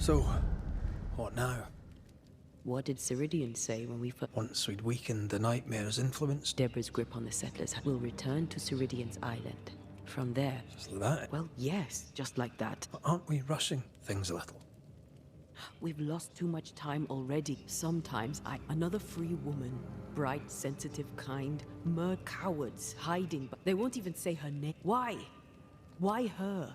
So, what now? What did Ceridian say when we Once we'd weakened the Nightmare's influence? Deborah's grip on the settlers will return to Ceridian's island. From there... Just like that? Well, yes, just like that. But aren't we rushing things a little? We've lost too much time already. Sometimes another free woman, bright, sensitive, kind, cowards, hiding, but they won't even say her name. Why? Why her?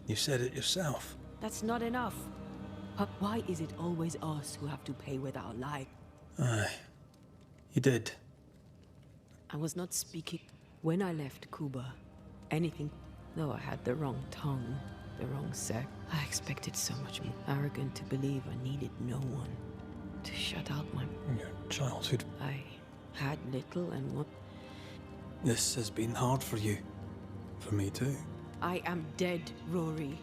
You said it yourself. That's not enough. Why is it always us who have to pay with our life? Aye. You did. I was not speaking. When I left Cuba, anything... Though I had the wrong tongue, the wrong sex, I expected so much more. Arrogant to believe I needed no one to shut out my... Your childhood. I had little and what... This has been hard for you. For me too. I am dead, Rory.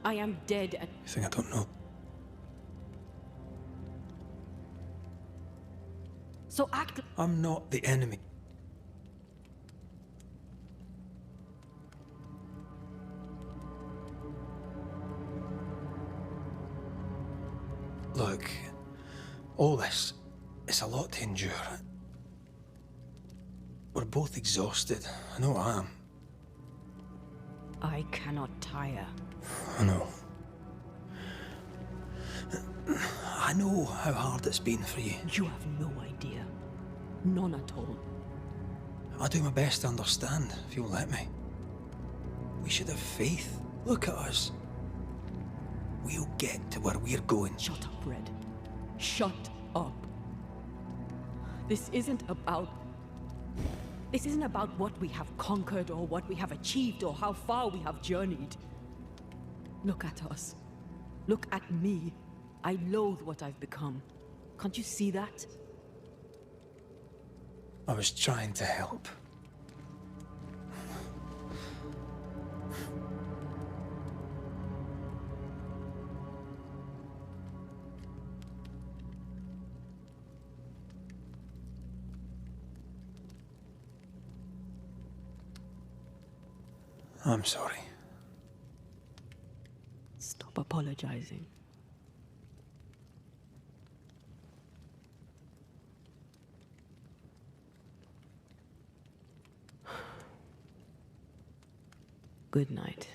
I am dead and... You think I don't know? So act... I'm not the enemy. Look, all this, it's a lot to endure. We're both exhausted. I know I am. I cannot tire. I know. I know how hard it's been for you. You have no idea. None at all. I'll do my best to understand, if you'll let me. We should have faith. Look at us. We'll get to where we're going. Shut up, Red. Shut up. This isn't about what we have conquered or what we have achieved or how far we have journeyed. Look at us. Look at me. I loathe what I've become. Can't you see that? I was trying to help. I'm sorry. Stop apologizing. Good night.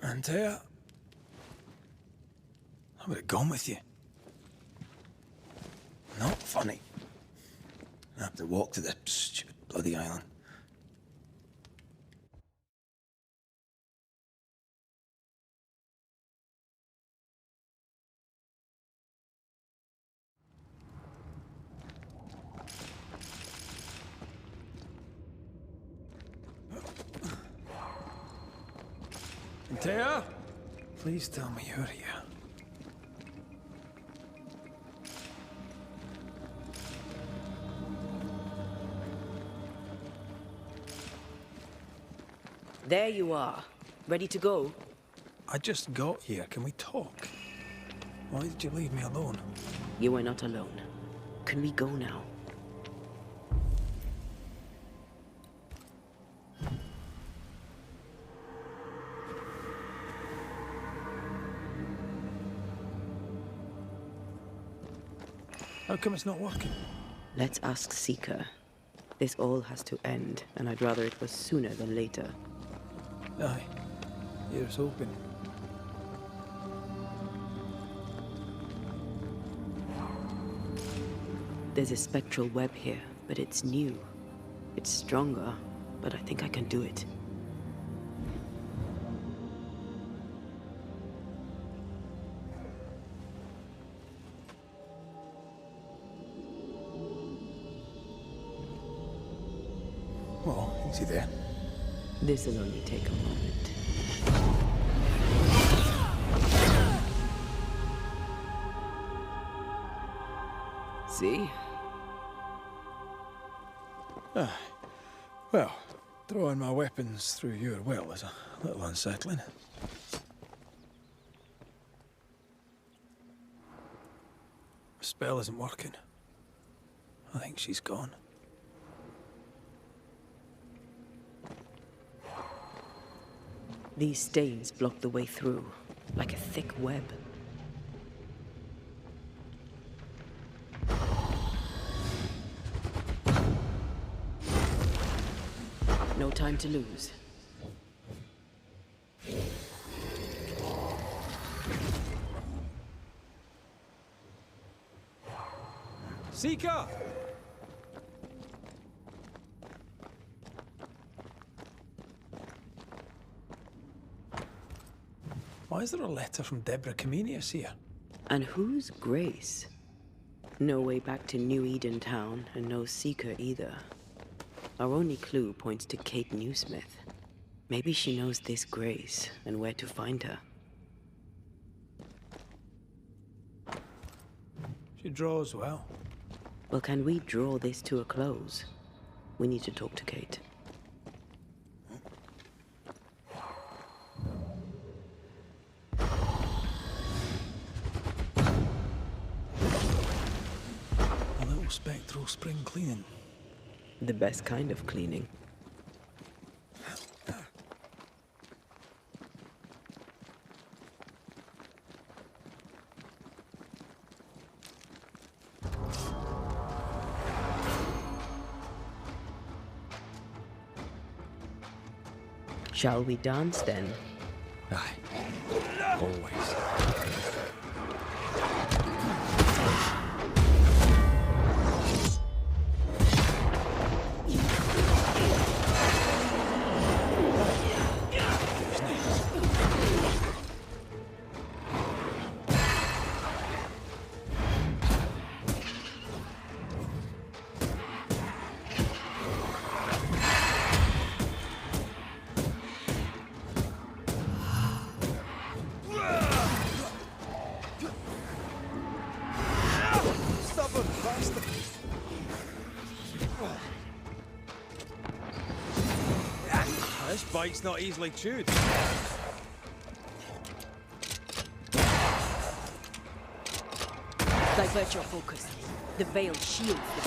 Antea. I would have gone with you. Not funny. I have to walk to the stupid bloody island. Antea? Please tell me you're here. There you are. Ready to go? I just got here. Can we talk? Why did you leave me alone? You are not alone. Can we go now? How come it's not working? Let's ask Seeker. This all has to end, and I'd rather it was sooner than later. Aye. Here's hoping. There's a spectral web here, but it's new. It's stronger, but I think I can do it. Well, easy there. This'll only take a moment. See? Well, throwing my weapons through your will is a little unsettling. The spell isn't working. I think she's gone. These stains block the way through, like a thick web. No time to lose. Seeker! Why is there a letter from Deborah Comenius here? And who's Grace? No way back to New Eden Town, and no Seeker either. Our only clue points to Kate Newsmith. Maybe she knows this Grace, and where to find her. She draws well. Well, can we draw this to a close? We need to talk to Kate. A little spectral spring cleaning. The best kind of cleaning. Shall we dance then? Aye. Always. This bite's not easily chewed. Divert your focus. The veil shields the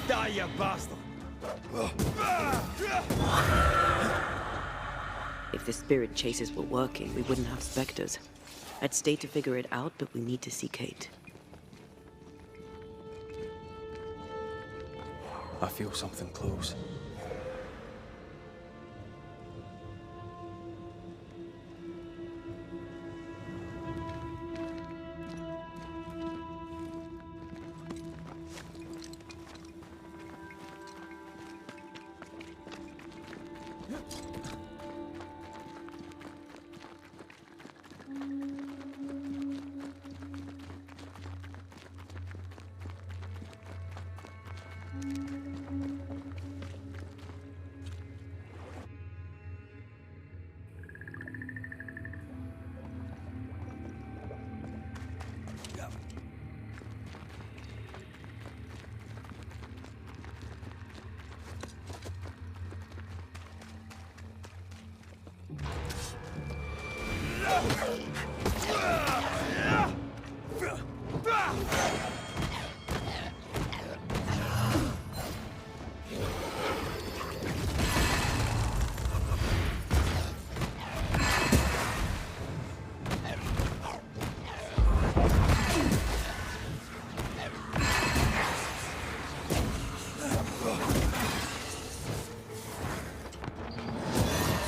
Die, you bastard! If the spirit chases were working, we wouldn't have specters. I'd stay to figure it out, but we need to see Kate. I feel something close.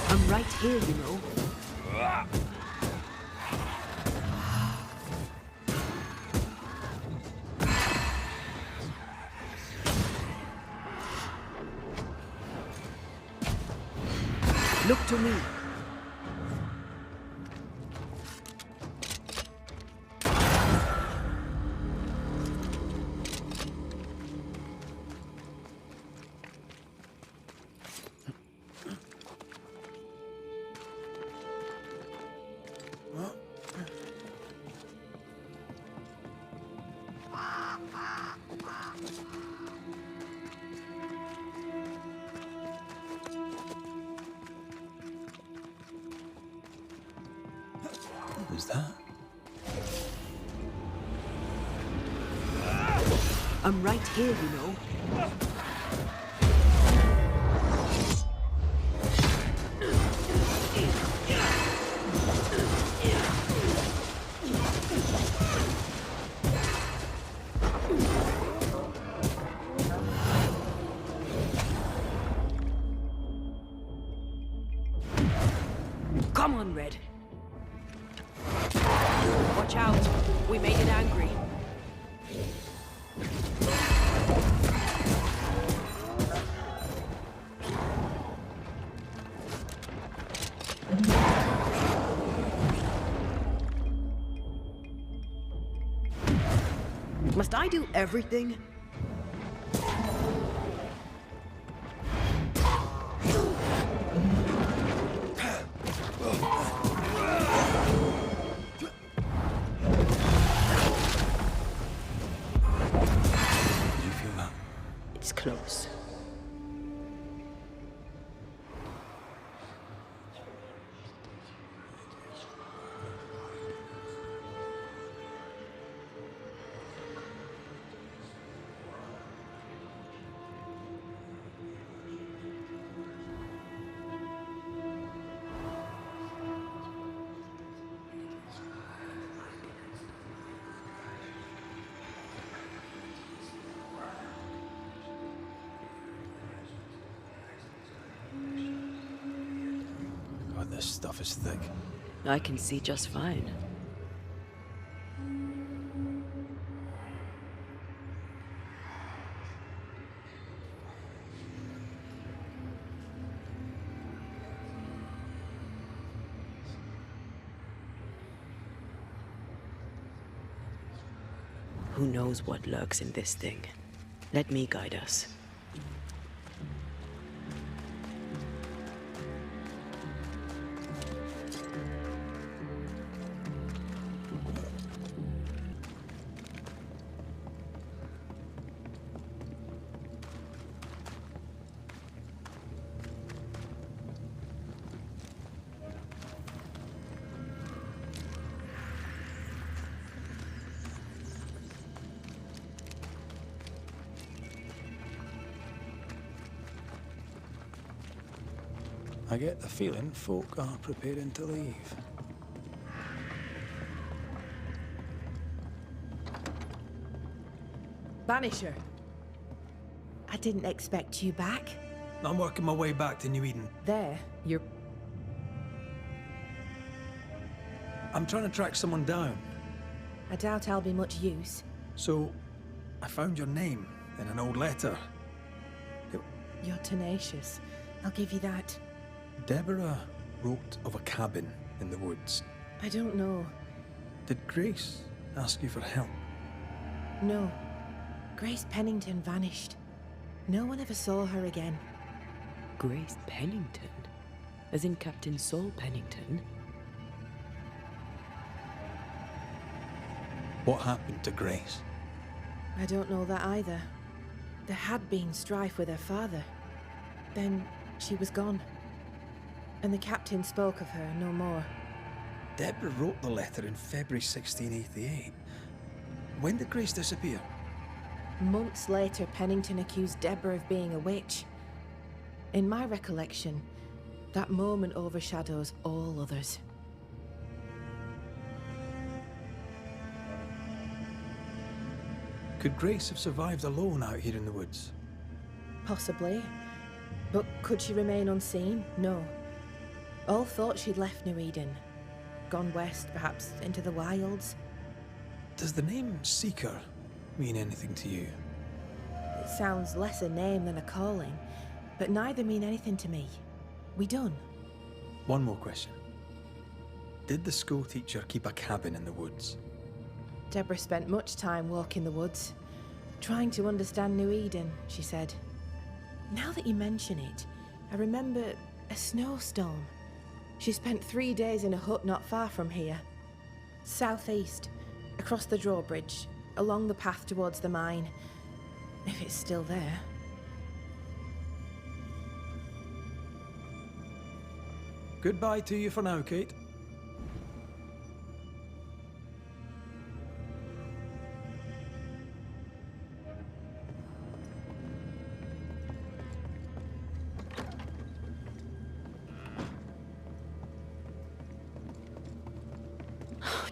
I'm right here, you know. Look to me. Who's that? I'm right here, you know. Come on, Red. Watch out. We made it angry. Must I do everything? Did you feel that? It's close. God, this stuff is thick. I can see just fine. Who knows what lurks in this thing? Let me guide us. I get the feeling folk are preparing to leave. Banisher. I didn't expect you back. I'm working my way back to New Eden. There, you're... I'm trying to track someone down. I doubt I'll be much use. So, I found your name in an old letter. You're tenacious. I'll give you that. Deborah wrote of a cabin in the woods. I don't know. Did Grace ask you for help? No. Grace Pennington vanished. No one ever saw her again. Grace Pennington? As in Captain Saul Pennington? What happened to Grace? I don't know that either. There had been strife with her father. Then she was gone. And the captain spoke of her no more. Deborah wrote the letter in February 1688. When did Grace disappear? Months later, Pennington accused Deborah of being a witch. In my recollection, that moment overshadows all others. Could Grace have survived alone out here in the woods? Possibly. But could she remain unseen? No. All thought she'd left New Eden. Gone west, perhaps into the wilds. Does the name Seeker mean anything to you? It sounds less a name than a calling, but neither mean anything to me. We done? One more question. Did the school teacher keep a cabin in the woods? Deborah spent much time walking the woods, trying to understand New Eden, she said. Now that you mention it, I remember a snowstorm. She spent 3 days in a hut not far from here. Southeast, across the drawbridge, along the path towards the mine. If it's still there. Goodbye to you for now, Kate.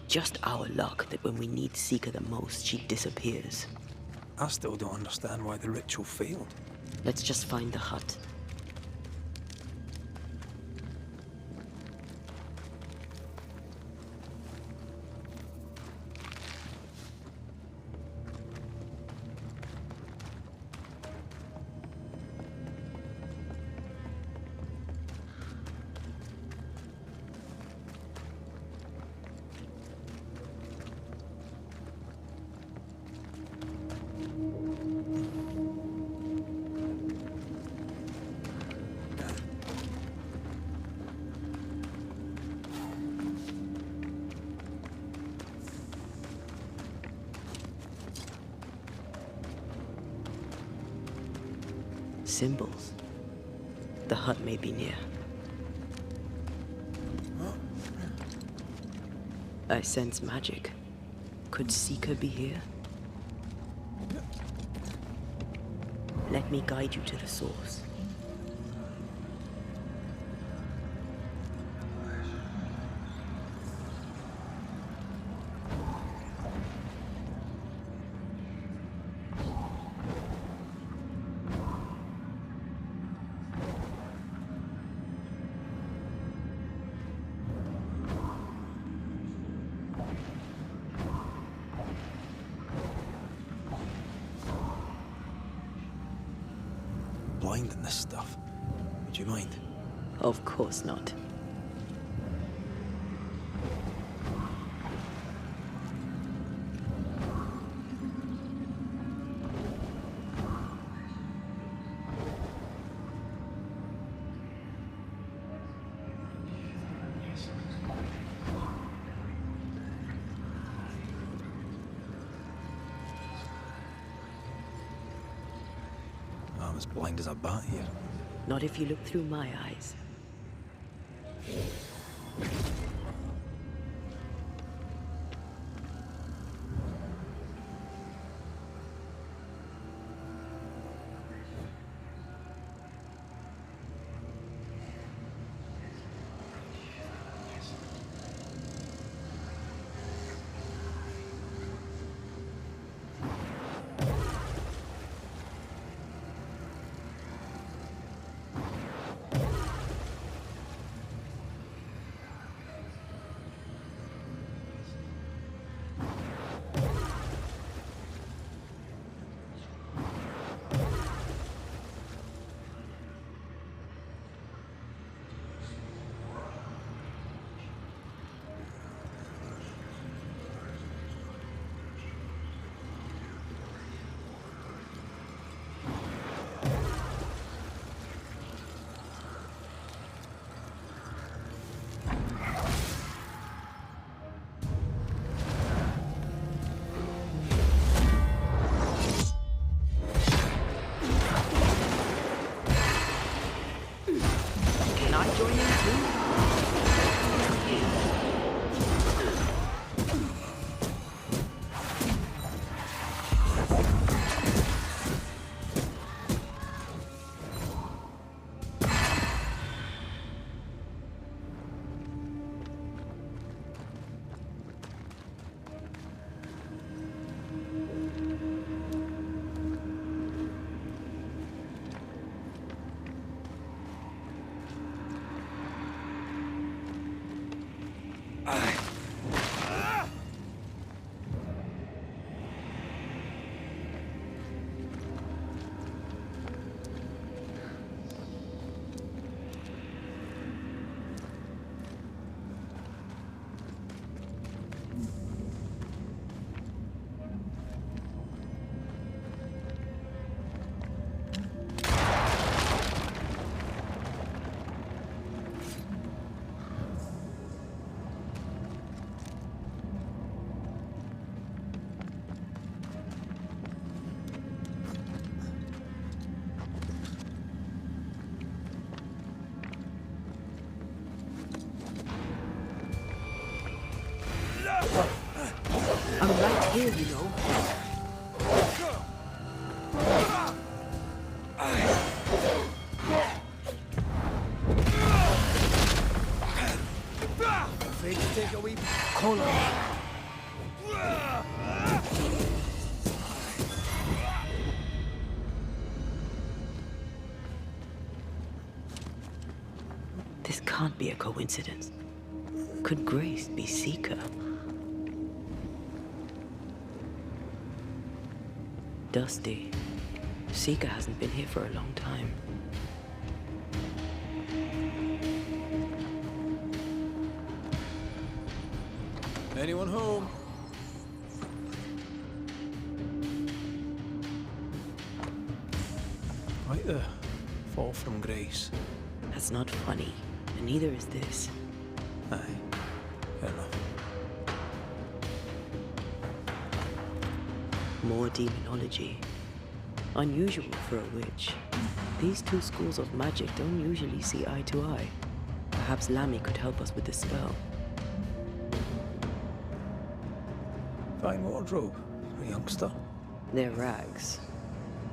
Just our luck that when we need Seeker the most, she disappears. I still don't understand why the ritual failed. Let's just find the hut. Symbols. The hut may be near. I sense magic. Could Seeker be here? Let me guide you to the source. Blind in this stuff. Would you mind? Of course not. I'm as blind as a bat here. Not if you look through my eyes. I'm right here, you know. Afraid to take a wee... Call on me. This can't be a coincidence. Could Grace be Seeker? Dusty. Seeker hasn't been here for a long time. Anyone home? Right there. Fall from grace. That's not funny, and neither is this. Aye. Fair enough. More demonology. Unusual for a witch. These two schools of magic don't usually see eye to eye. Perhaps Lammy could help us with the spell. Fine wardrobe for a youngster. They're rags.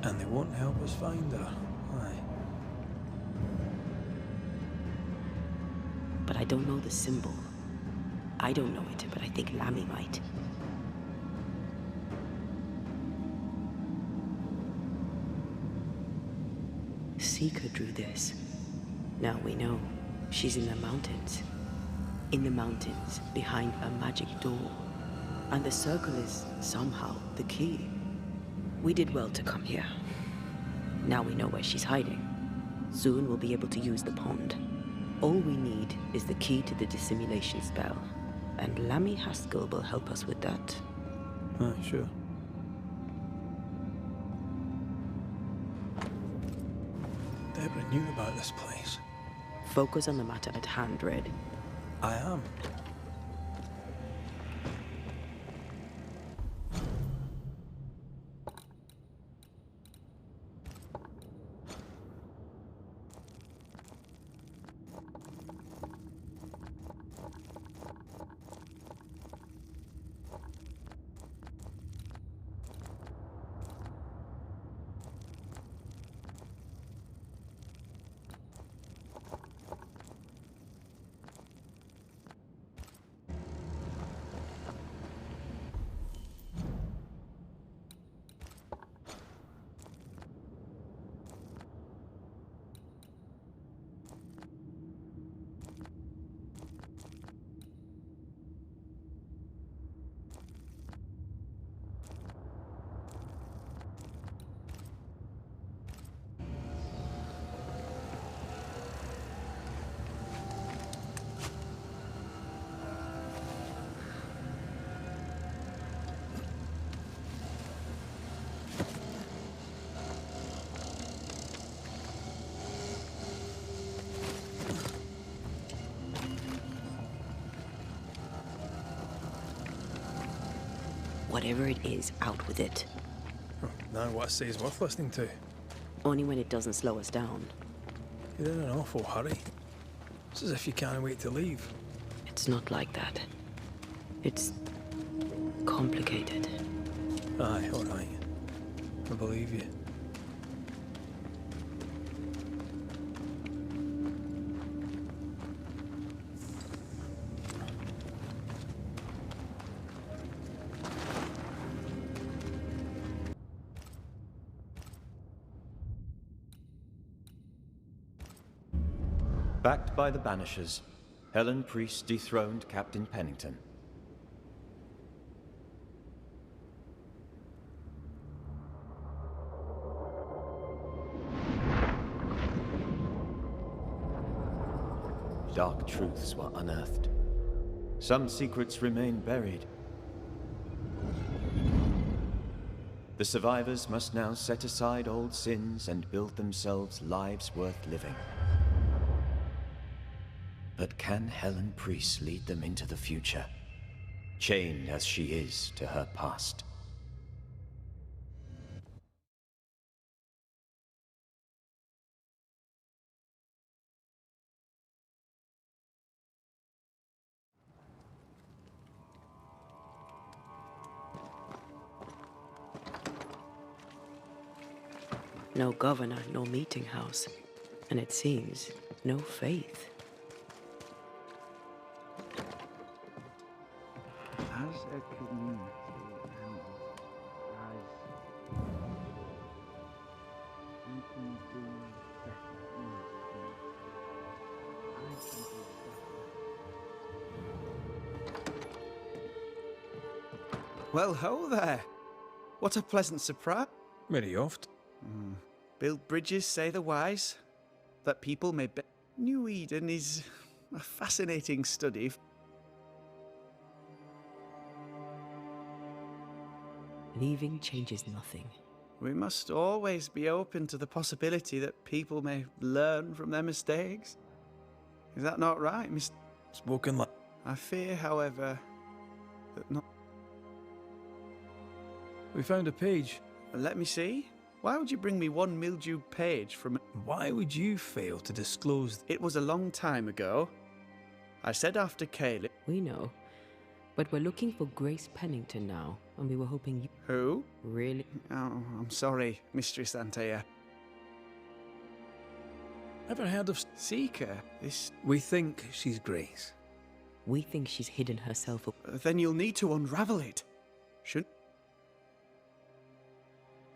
And they won't help us find her. Aye. But I don't know the symbol. I don't know it, but I think Lammy might. Seeker drew this. Now we know. She's in the mountains. In the mountains, behind a magic door. And the circle is, somehow, the key. We did well to come here. Now we know where she's hiding. Soon we'll be able to use the pond. All we need is the key to the dissimulation spell. And Lammy Haskell will help us with that. Aye, sure. Deborah knew about this place. Focus on the matter at hand, Red. I am. Whatever it is, out with it. Now what I say is worth listening to. Only when it doesn't slow us down. You're in an awful hurry. It's as if you can't wait to leave. It's not like that. It's complicated. Aye, all right. I believe you. Backed by the Banishers, Helen Priest dethroned Captain Pennington. Dark truths were unearthed. Some secrets remain buried. The survivors must now set aside old sins and build themselves lives worth living. But can Helen Priest lead them into the future, chained as she is to her past? No governor, no meeting house. And it seems, no faith. As a community and as we can do better in this community. I can do better. Well, ho there. What a pleasant surprise. Very oft. Build bridges, say the wise, that people may be. New Eden is a fascinating study. Leaving changes nothing. We must always be open to the possibility that people may learn from their mistakes. Is that not right, Miss? Spoken like. I fear, however, that not. We found a page. Let me see. Why would you bring me one mildewed page from? Why would you fail to disclose? It was a long time ago. I said after Caleb. We know. But we're looking for Grace Pennington now, and we were hoping you... Who? Really? Oh, I'm sorry, Mistress Antea. Ever heard of Seeker? This. We think she's Grace. We think she's hidden herself up. Then you'll need to unravel it. Shouldn't.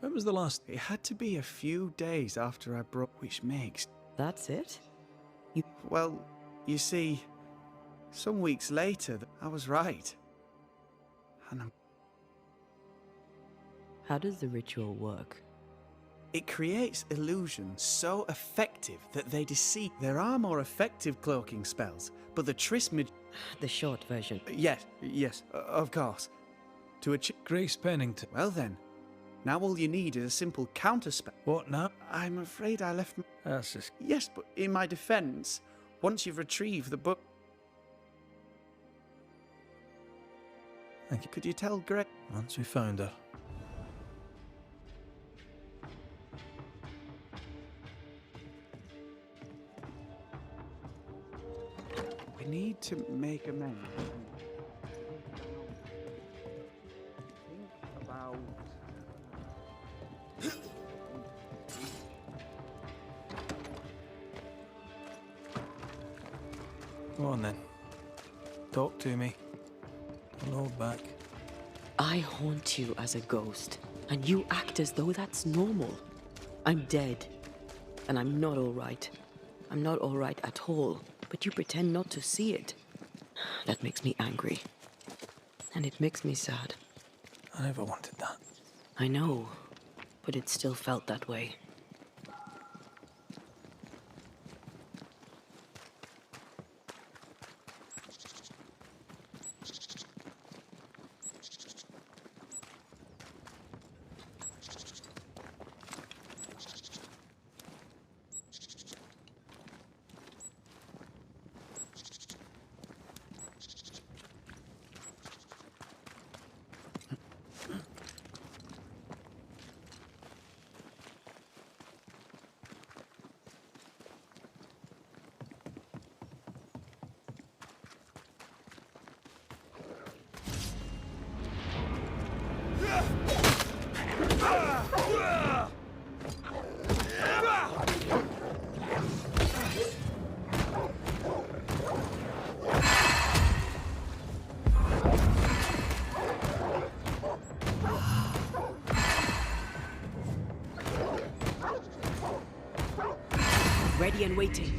When was the last? It had to be a few days after I broke, which makes. That's it? Well, you see, some weeks later, I was right. And How does the ritual work? it creates illusions so effective that they deceive. There are more effective cloaking spells, but the Trismid. The short version. Yes, of course. To achieve. Grace Pennington. Well then, now all you need is a simple counterspell. What now? I'm afraid I left. That's just. Yes, but in my defense, once you've retrieved the book. Thank you. Could you tell Greg? Once we found her. We need to make amends. Think about. Go on then. Talk to me. Don't hold back. I haunt you as a ghost, and you act as though that's normal. I'm dead, and I'm not all right. I'm not all right at all, but you pretend not to see it. That makes me angry. And it makes me sad. I never wanted that. I know, but it still felt that way. Ready and waiting.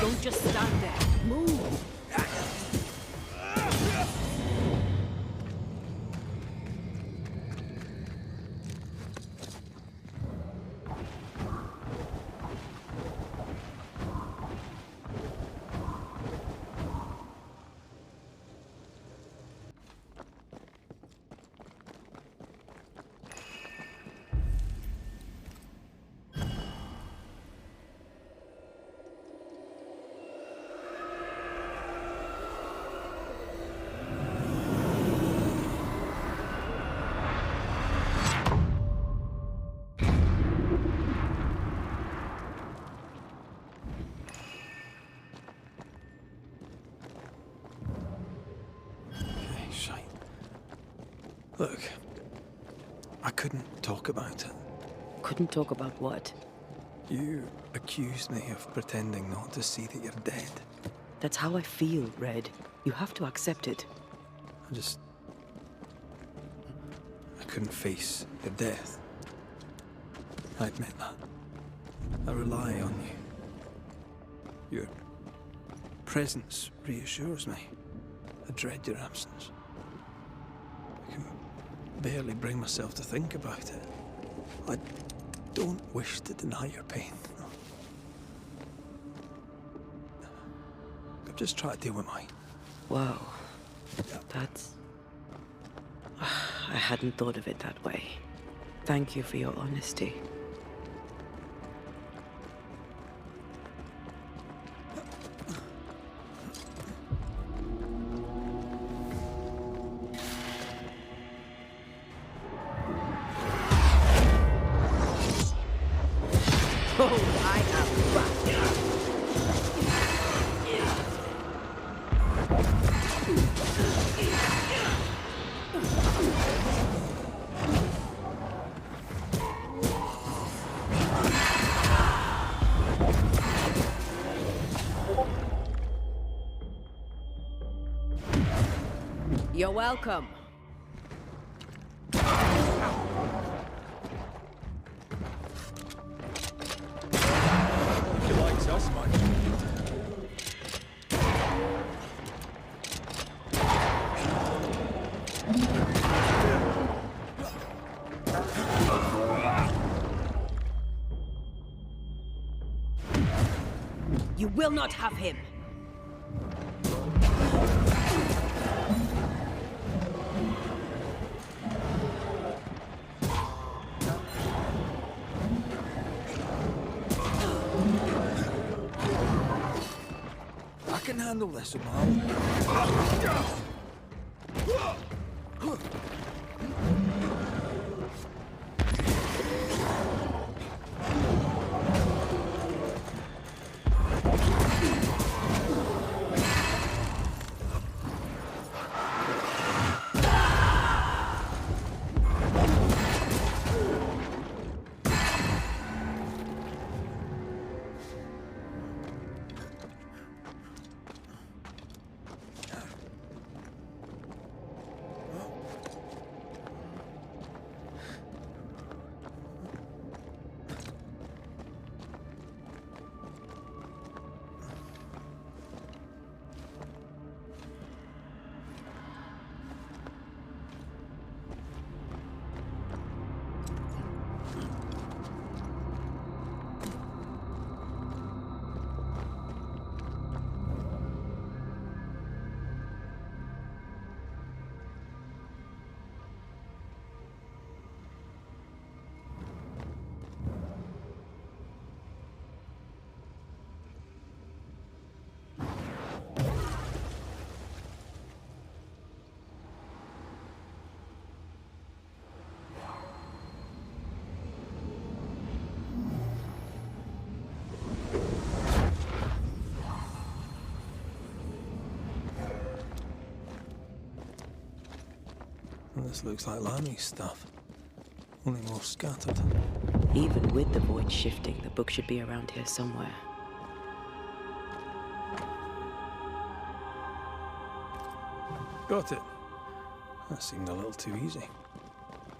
Don't just stand there. Move! Look, I couldn't talk about it. Couldn't talk about what? You accused me of pretending not to see that you're dead. That's how I feel, Red. You have to accept it. I couldn't face your death. I admit that. I rely on you. Your presence reassures me. I dread your absence. I can barely bring myself to think about it. I don't wish to deny your pain. I've just tried to deal with mine. Wow. That's... I hadn't thought of it that way. Thank you for your honesty. You're welcome. He likes us much. You will not have him. I can handle this, Amal. This looks like Lami's stuff. Only more scattered. Even with the void shifting, the book should be around here somewhere. Got it. That seemed a little too easy.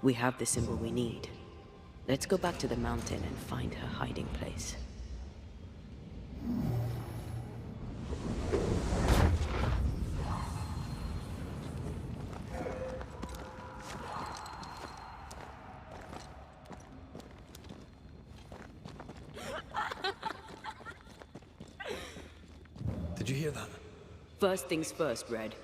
We have the symbol we need. Let's go back to the mountain and find her hiding place. Did you hear that? First things first, Red.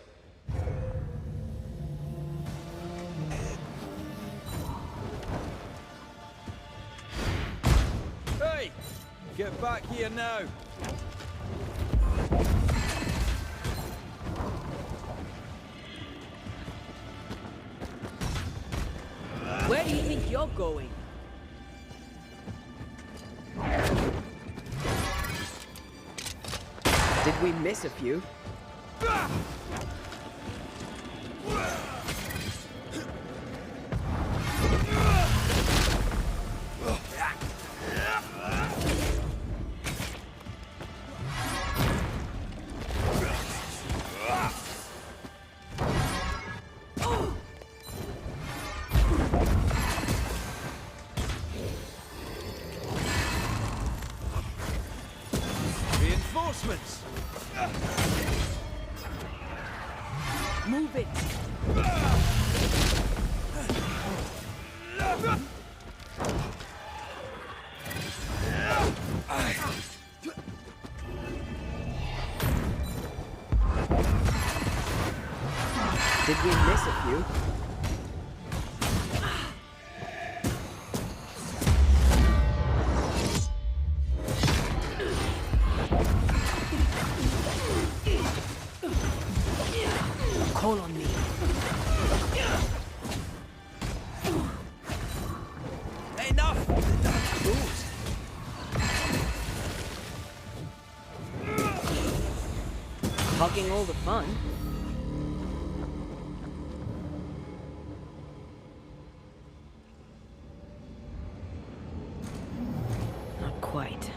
Hey! Get back here now! Where do you think you're going? Did we miss a few? Reinforcements! Move it! Did we miss a few? Call on me. Enough! The damn clothes! Hogging all the fun. Not quite.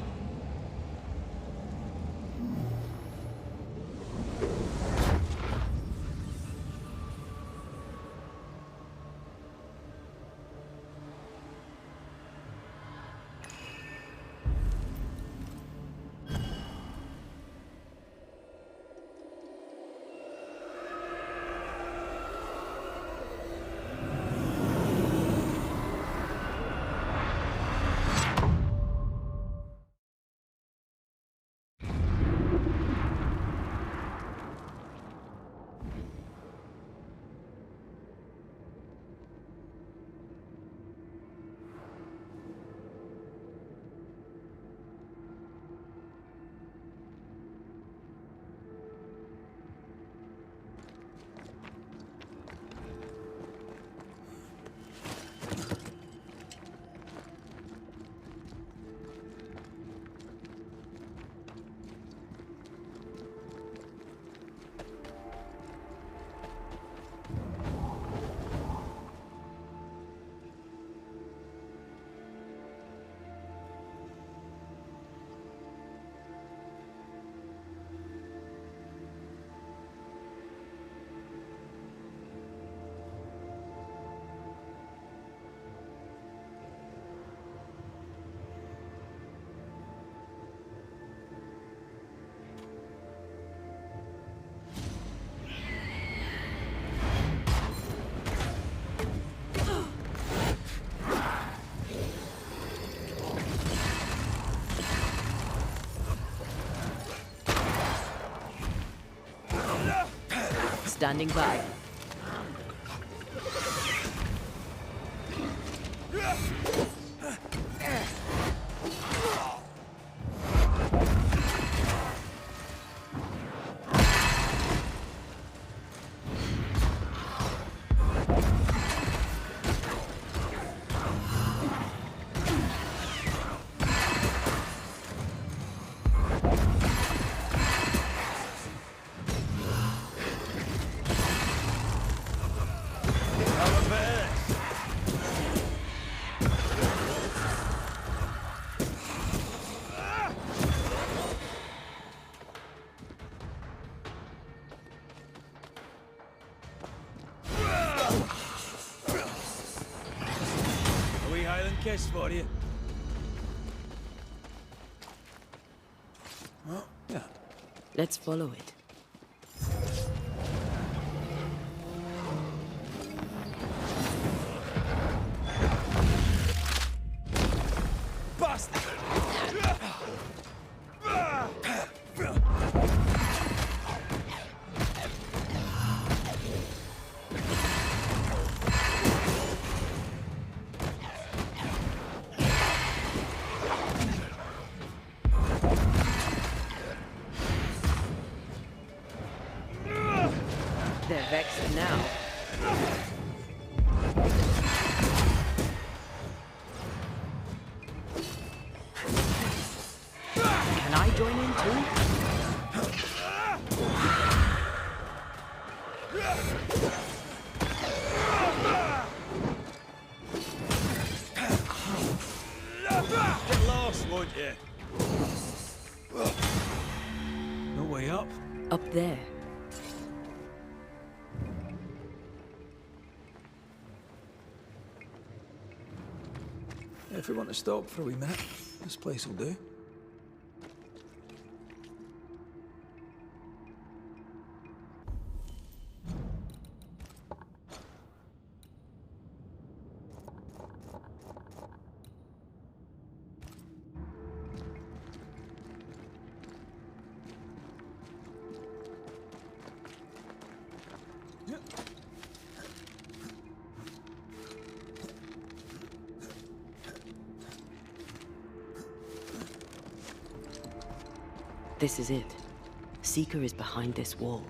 Standing by. Kiss for you. Oh, yeah. Let's follow it. Bastard! They're vexed now. Can I join in too? Get lost, won't you? No way up. Up there. If we want to stop for a wee minute, this place will do. This is it. Seeker is behind this wall.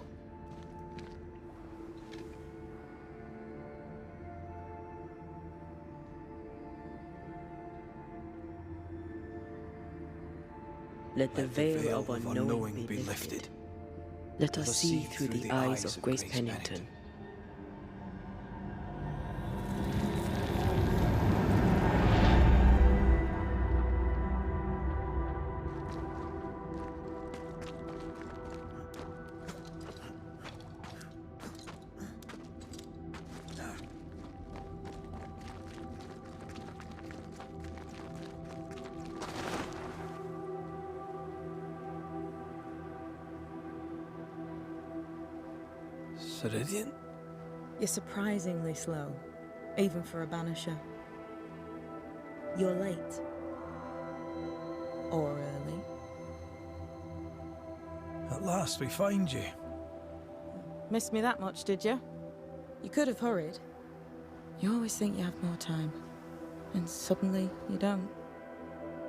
Let the veil of unknowing be lifted. Let us see through the eyes of Grace Pennington. Ceridian? You're surprisingly slow, even for a Banisher. You're late. Or early. At last we find you. Missed me that much, did you? You could have hurried. You always think you have more time, and suddenly you don't.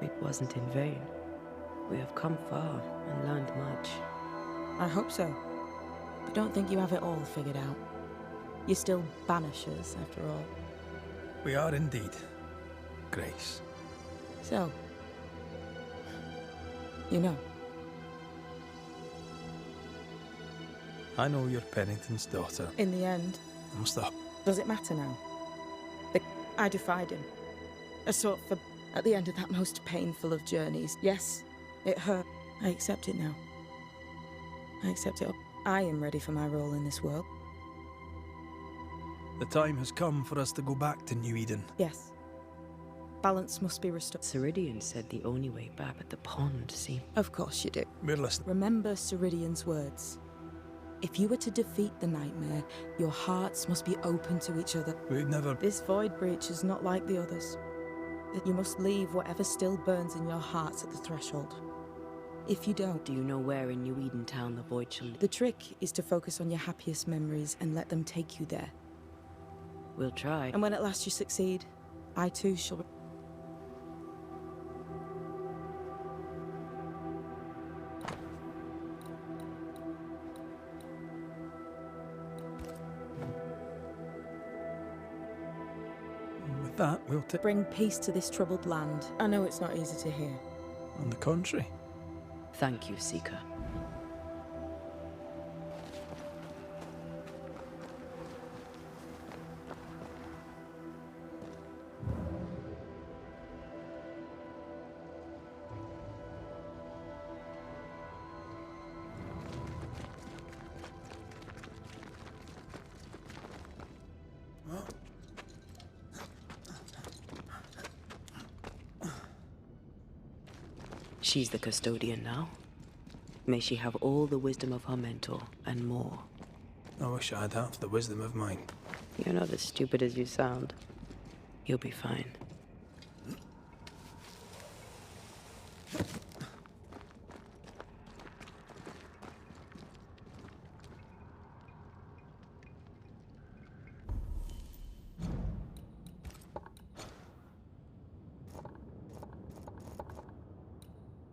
It wasn't in vain. We have come far and learned much. I hope so. But don't think you have it all figured out. You're still Banishers, after all. We are indeed, Grace. So, you know. I know you're Pennington's daughter. In the end, I must have... does it matter now? I defied him. I sought for at the end of that most painful of journeys. Yes, it hurt. I accept it now. I accept it. I am ready for my role in this world. The time has come for us to go back to New Eden. Yes. Balance must be restored. Ceridian said the only way back at the pond seemed... Of course you do. We're listening. Remember Ceridian's words. If you were to defeat the nightmare, your hearts must be open to each other. We'd never... This void breach is not like the others. That you must leave whatever still burns in your hearts at the threshold. If you don't... Do you know where in New Eden Town the void shall... The trick is to focus on your happiest memories and let them take you there. We'll try. And when at last you succeed, I too shall... With that, we'll take... bring peace to this troubled land. I know it's not easy to hear. On the contrary. Thank you, Seeker. She's the custodian now. May she have all the wisdom of her mentor, and more. I wish I'd have the wisdom of mine. You're not as stupid as you sound. You'll be fine.